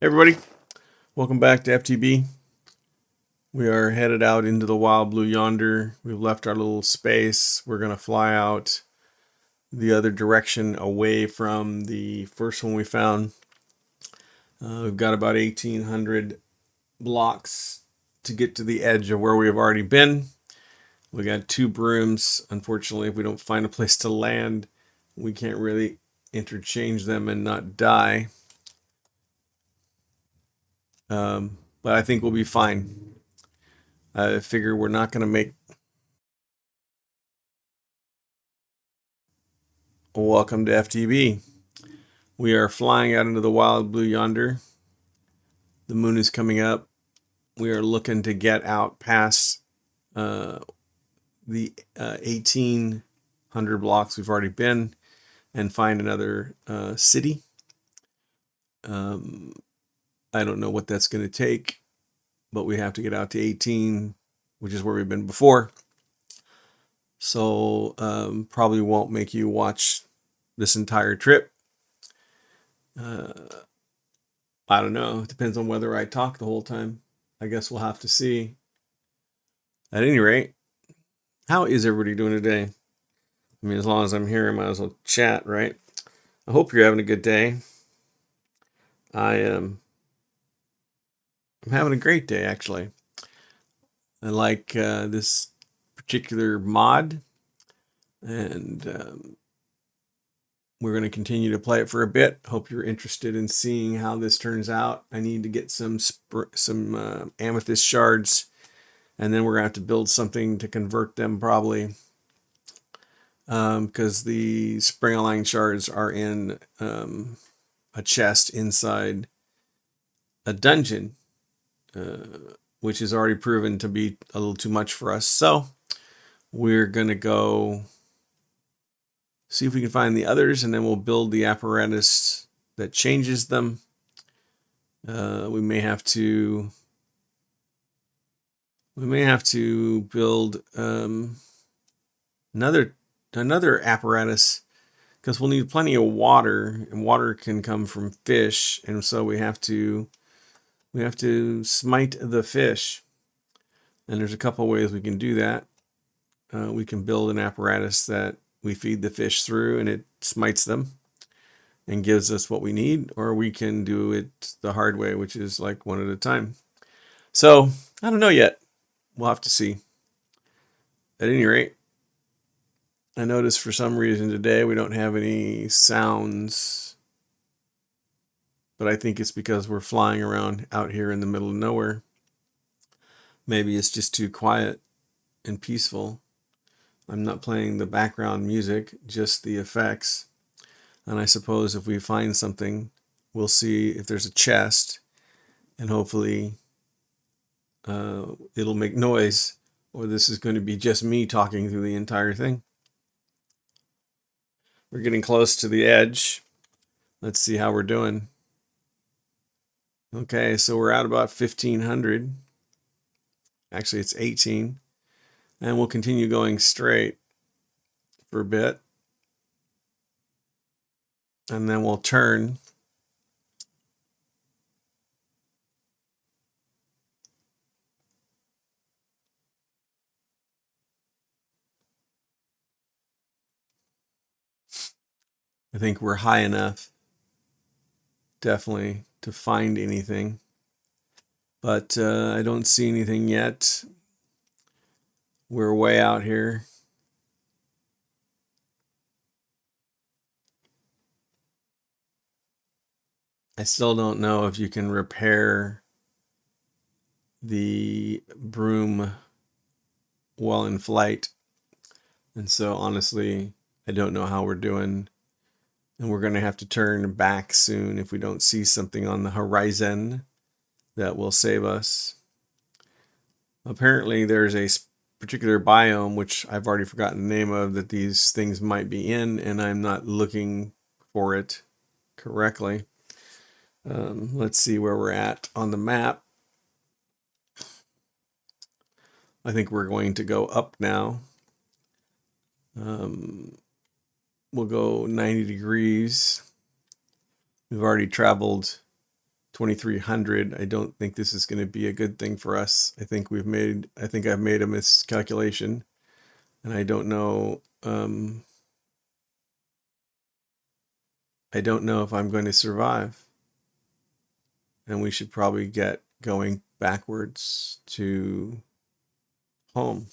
Hey everybody, welcome back to FTB. We are headed out into the wild blue yonder. We've left our little space. We're going to fly out the other direction away from the first one we found. We've got about 1,800 blocks to get to the edge of where we have already been. We got 2 brooms. Unfortunately, if we don't find a place to land, we can't really interchange them and not die. But I think we'll be fine. I figure we're not going to make. Welcome to FTB. We are flying out into the wild blue yonder. The moon is coming up. We are looking to get out past the 1,800 blocks we've already been and find another city. I don't know what that's going to take, but we have to get out to 18, which is where we've been before. So probably won't make you watch this entire trip. I don't know. It depends on whether I talk the whole time. I guess we'll have to see. At any rate, how is everybody doing today? I mean, as long as I'm here, I might as well chat, right? I hope you're having a good day. I'm having a great day, actually. I like this particular mod, and we're going to continue to play it for a bit. Hope you're interested in seeing how this turns out. I need to get some amethyst shards, and then we're going to have to build something to convert them probably, because the spring-align shards are in a chest inside a dungeon, which is already proven to be a little too much for us. So we're going to go see if we can find the others, and then we'll build the apparatus that changes them. We may have to build another apparatus, because we'll need plenty of water, and water can come from fish, and so we have to smite the fish. And there's a couple ways we can do that. We can build an apparatus that we feed the fish through and it smites them and gives us what we need, or we can do it the hard way, which is like one at a time. So I don't know yet. We'll have to see. At any rate, I noticed for some reason today we don't have any sounds, but I think it's because we're flying around out here in the middle of nowhere. Maybe it's just too quiet and peaceful. I'm not playing the background music, just the effects. And I suppose if we find something, we'll see if there's a chest, and hopefully it'll make noise, or this is going to be just me talking through the entire thing. We're getting close to the edge. Let's see how we're doing. Okay, so we're at about 1,500. Actually, it's 18. And we'll continue going straight for a bit. And then we'll turn. I think we're high enough, definitely, to find anything. But I don't see anything yet. We're way out here. I still don't know if you can repair the broom while in flight. And so honestly, I don't know how we're doing. And we're going to have to turn back soon if we don't see something on the horizon that will save us. Apparently there's a particular biome, which I've already forgotten the name of, that these things might be in, and I'm not looking for it correctly. Let's see where we're at on the map. I think we're going to go up now. We'll go 90 degrees. We've already traveled 2300. I don't think this is going to be a good thing for us. I think I've made a miscalculation, and I don't know. I don't know if I'm going to survive, and we should probably get going backwards to home.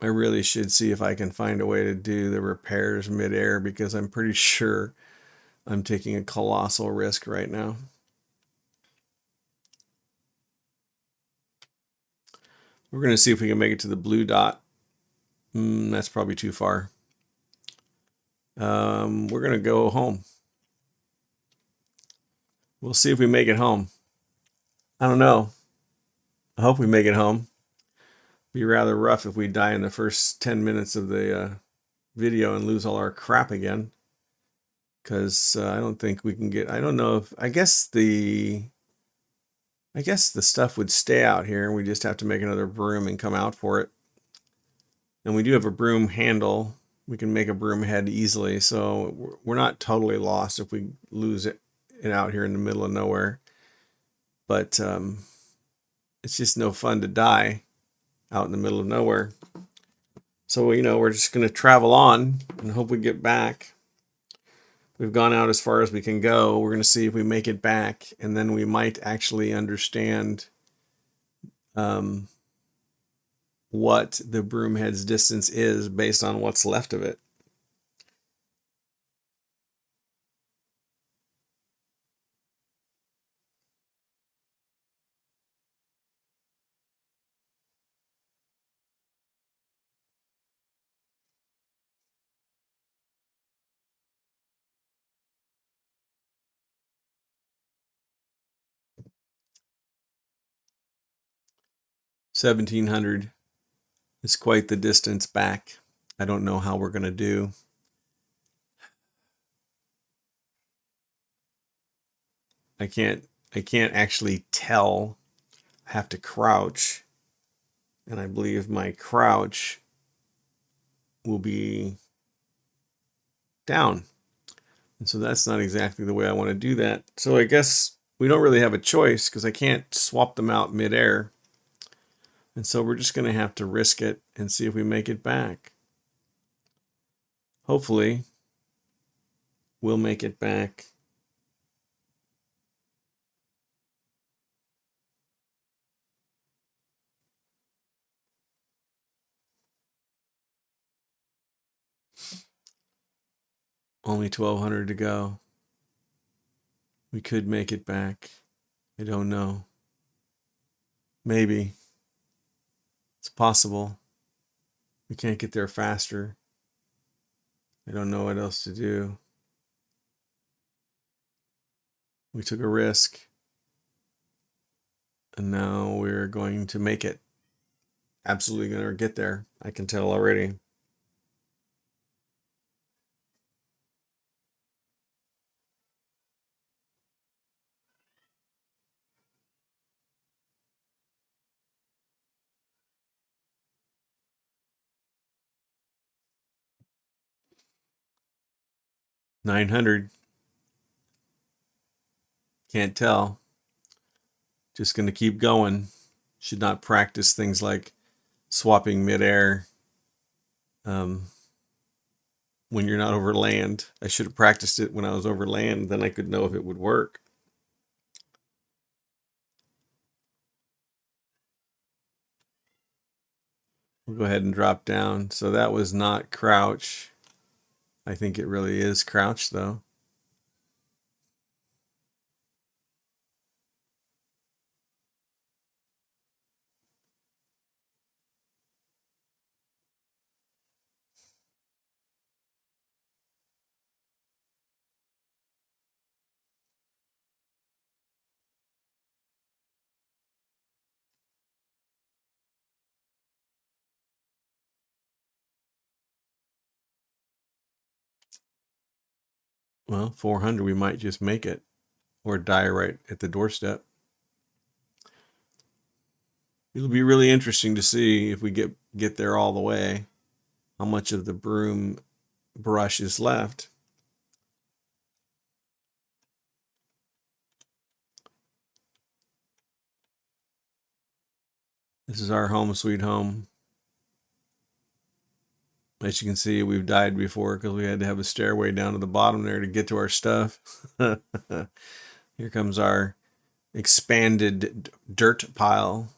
I really should see if I can find a way to do the repairs midair, because I'm pretty sure I'm taking a colossal risk right now. We're going to see if we can make it to the blue dot. That's probably too far. We're going to go home. We'll see if we make it home. I don't know. I hope we make it home. Be rather rough if we die in the first 10 minutes of the video and lose all our crap again. Because I don't think we can get. I don't know if. I guess the stuff would stay out here, and we just have to make another broom and come out for it. And we do have a broom handle. We can make a broom head easily, so we're not totally lost if we lose it out here in the middle of nowhere. But it's just no fun to die out in the middle of nowhere. So, we're just going to travel on and hope we get back. We've gone out as far as we can go. We're going to see if we make it back, and then we might actually understand what the broomhead's distance is based on what's left of it. $1,700 is quite the distance back. I don't know how we're going to do. I can't actually tell. I have to crouch, and I believe my crouch will be down. And so that's not exactly the way I want to do that. So I guess we don't really have a choice, because I can't swap them out midair. And so we're just going to have to risk it and see if we make it back. Hopefully, we'll make it back. Only 1,200 to go. We could make it back. I don't know. Maybe. It's possible. We can't get there faster. I don't know what else to do. We took a risk, and now we're going to make it. Absolutely going to get there. I can tell already. $900. Can't tell. Just going to keep going. Should not practice things like swapping midair when you're not over land. I should have practiced it when I was over land. Then I could know if it would work. We'll go ahead and drop down. So that was not crouch. I think it really is crouch, though. Well, 400, we might just make it, or die right at the doorstep. It'll be really interesting to see if we get there all the way. how much of the broom brush is left. This is our home sweet home. As you can see, we've died before because we had to have a stairway down to the bottom there to get to our stuff. Here comes our expanded dirt pile.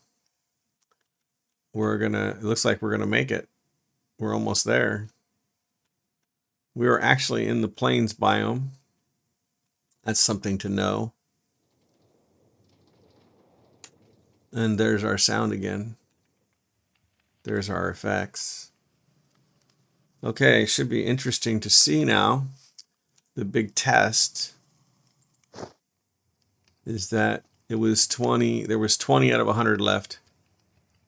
It looks like we're gonna make it. We're almost there. We are actually in the plains biome. That's something to know. And there's our sound again. There's our effects. Okay, should be interesting to see now. The big test is that there was 20 out of 100 left.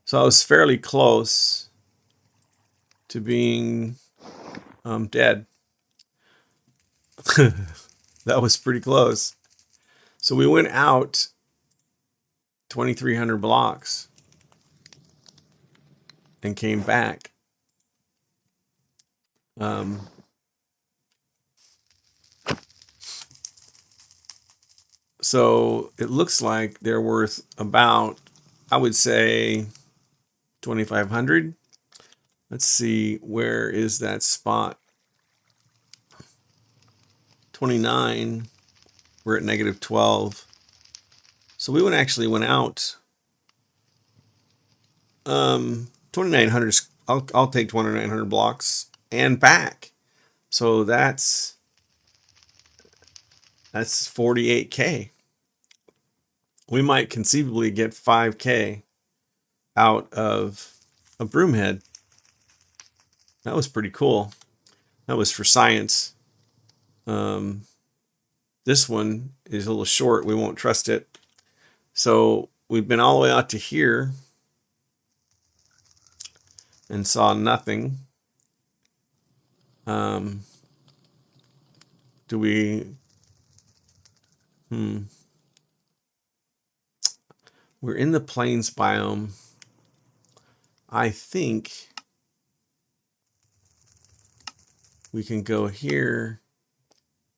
So I was fairly close to being dead. That was pretty close. So we went out 2,300 blocks and came back. So it looks like they're worth about, I would say, 2,500. Let's see, where is that spot? 29. We're at negative 12. So we actually went out 2,900. I'll take 2,900 blocks and back. So that's 48K. We might conceivably get 5K out of a broomhead. That was pretty cool. That was for science. This one is a little short. We won't trust it. So we've been all the way out to here and saw nothing. Do we? We're in the plains biome. I think we can go here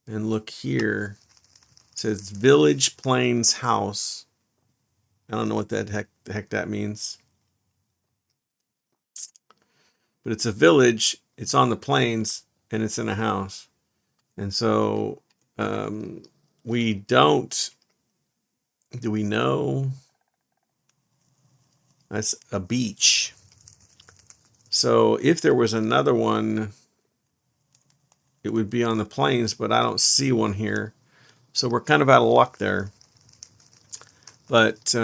and look here. It says Village Plains House. I don't know what the heck that means. But it's a village, it's on the plains, and it's in a house. And so we don't, do we know? That's a beach. So if there was another one, it would be on the plains, but I don't see one here. So we're kind of out of luck there. But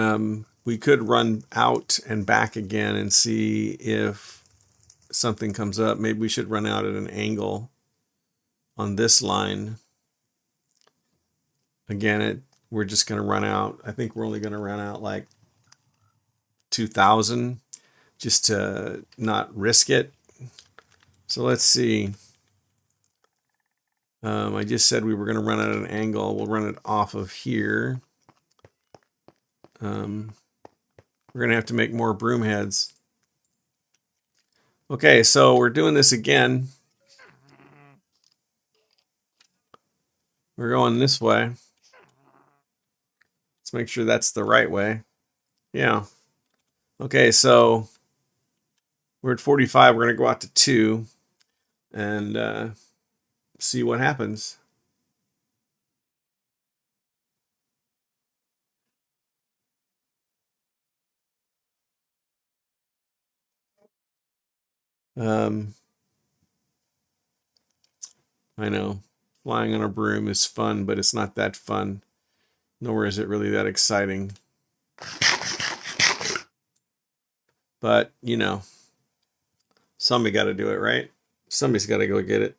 we could run out and back again and see if something comes up. Maybe we should run out at an angle on this line. Again, we're just going to run out. I think we're only going to run out like 2,000 just to not risk it. So let's see. I just said we were going to run at an angle. We'll run it off of here. We're going to have to make more broom heads. Okay, so we're doing this again. We're going this way. Let's make sure that's the right way. Yeah. Okay, so we're at 45. We're going to go out to 2 and see what happens. I know flying on a broom is fun, but it's not that fun. Nor is it really that exciting. But, you know, somebody got to do it, right? Somebody's got to go get it.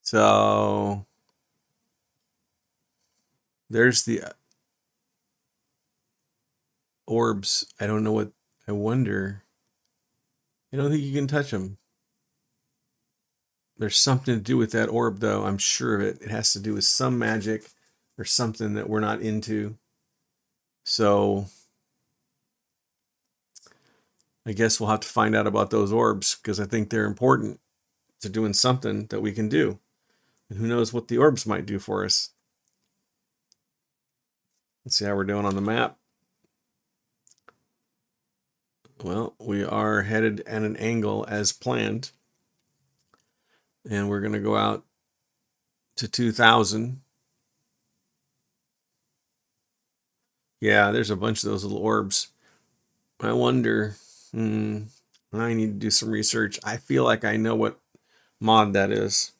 So there's the orbs. I don't know what, I wonder. I don't think you can touch them. There's something to do with that orb, though. I'm sure of it. It has to do with some magic or something that we're not into. So I guess we'll have to find out about those orbs because I think they're important to doing something that we can do. And who knows what the orbs might do for us. Let's see how we're doing on the map. Well, we are headed at an angle as planned. And we're going to go out to 2000. Yeah, there's a bunch of those little orbs. I wonder, I need to do some research. I feel like I know what mod that is.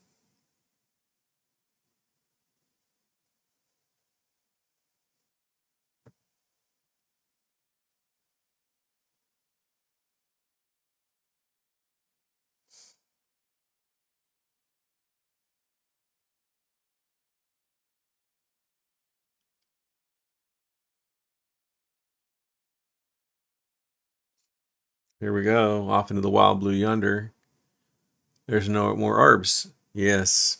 Here we go, off into the wild blue yonder. There's no more orbs. Yes,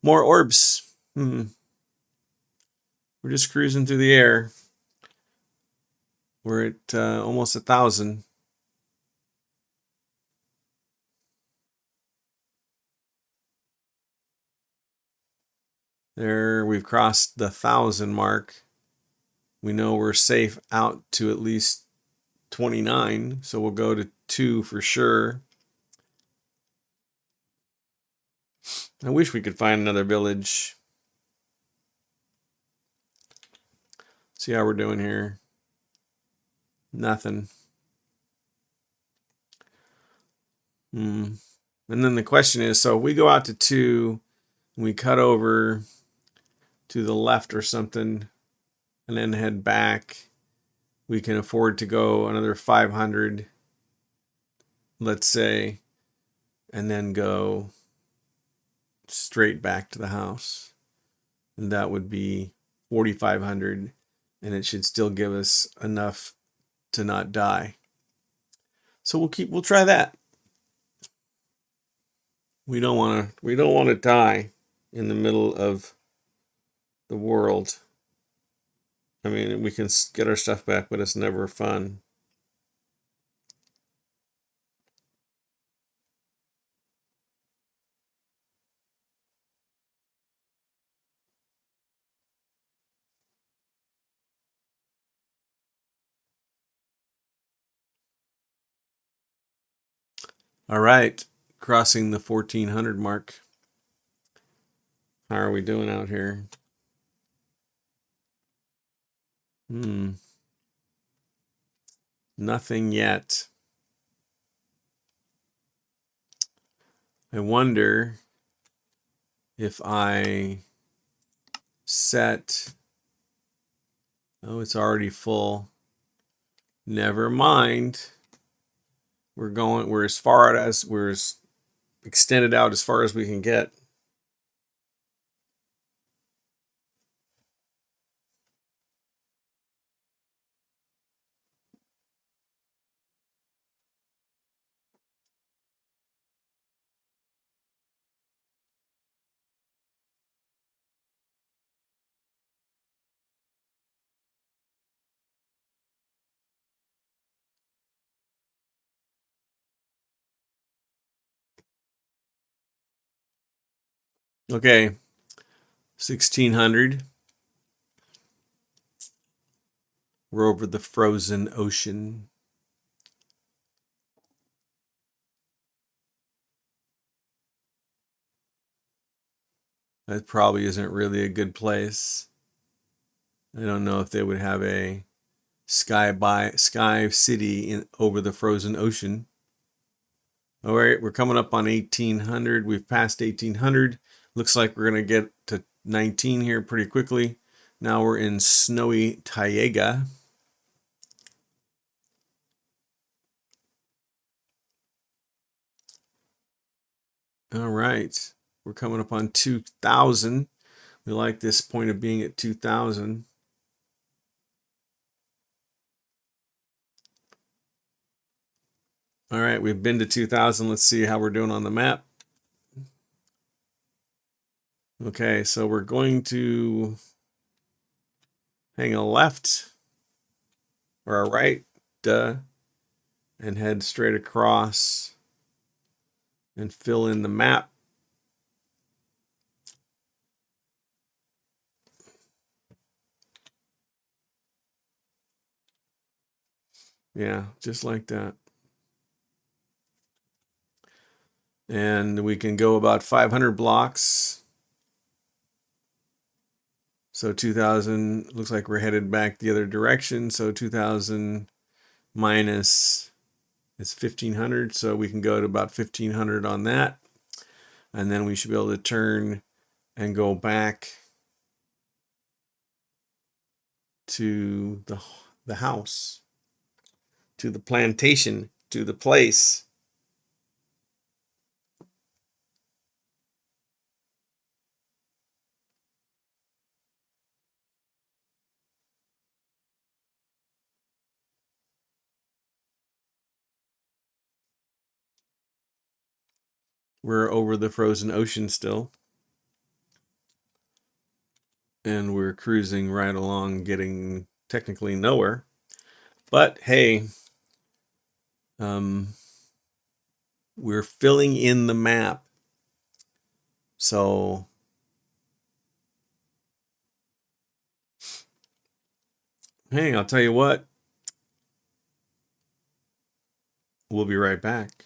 more orbs. We're just cruising through the air. We're at almost 1,000. There, we've crossed the 1,000 mark. We know we're safe out to at least 29, so we'll go to 2 for sure. I wish we could find another village. See how we're doing here. Nothing. And then the question is, so if we go out to 2, and we cut over to the left or something, and then head back, we can afford to go another 500, let's say, and then go straight back to the house. And that would be 4,500, and it should still give us enough to not die. So we'll try that. We don't want to die in the middle of the world. I mean, we can get our stuff back, but it's never fun. All right, crossing the 1,400 mark. How are we doing out here? Nothing yet. I wonder if I set... Oh, it's already full. Never mind. We're as far as we're as extended out as far as we can get. Okay, 1,600. We're over the frozen ocean. That probably isn't really a good place. I don't know if they would have a sky city over the frozen ocean. All right, we're coming up on 1,800. We've passed 1,800. Looks like we're going to get to 19 here pretty quickly. Now we're in snowy Tayega. All right, We're coming up on 2,000. We like this point of being at 2,000. All right, we've been to 2,000. Let's see how we're doing on the map. Okay, so we're going to hang a left or a right, and head straight across and fill in the map. Yeah, just like that. And we can go about 500 blocks. So 2,000, looks like we're headed back the other direction. So 2,000 minus is 1,500. So we can go to about 1,500 on that. And then we should be able to turn and go back to the house, to the plantation, to the place. We're over the frozen ocean still. And we're cruising right along, getting technically nowhere. But hey, we're filling in the map. So, hey, I'll tell you what, we'll be right back.